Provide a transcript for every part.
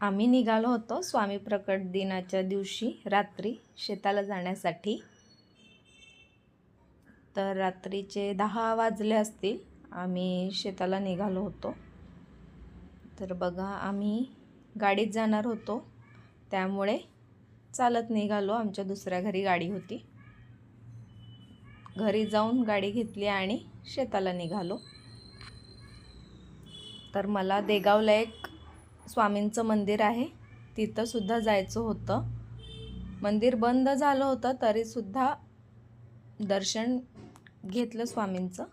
आम्ही निघालो होतो स्वामी प्रकट दिनाच्या दिवशी रात्री शेताला जाण्यासाठी। तर रात्रीचे 10 वाजले असतील, आम्ही शेताला निघालो होतो। तर बघा, आम्ही गाडीत जाणार होतो, त्यामुळे चालत निघालो। आमच्या दुसऱ्या घरी गाडी होती, घरी जाऊन गाडी घेतली आणि शेताला निघालो। तर मला देगावला एक स्वामींचं मंदिर आहे, तिथं सुद्धा जायचं होतं। मंदिर बंद झालं होतं, तरी सुद्धा दर्शन घेतलं स्वामींचं।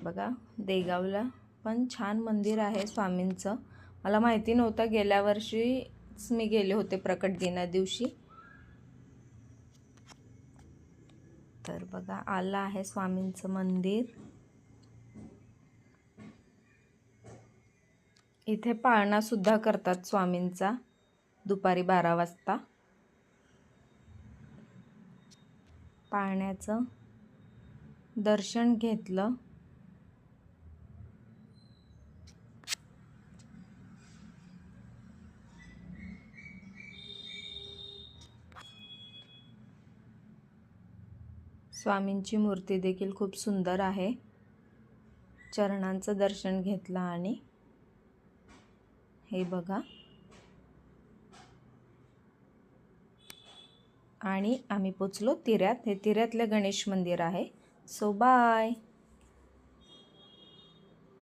बघा, देगावला पण छान मंदिर आहे स्वामींचं। मला माहिती नव्हतं, गेल्या वर्षीच मी गेले होते प्रकट दिना दिवशी। तर बघा, आलं आहे स्वामींचं मंदिर। इथे पाळणा सुद्धा करतात स्वामींचा दुपारी 12 वाजता। पाळण्याचं दर्शन घेतलं। स्वामींची मूर्ती देखील खूप सुंदर आहे। चरणांचं दर्शन घेतलं आणि हे बघा, आणि आम्ही पोचलो तिऱ्यात। हे तिऱ्यातलं गणेश मंदिर आहे। So bye.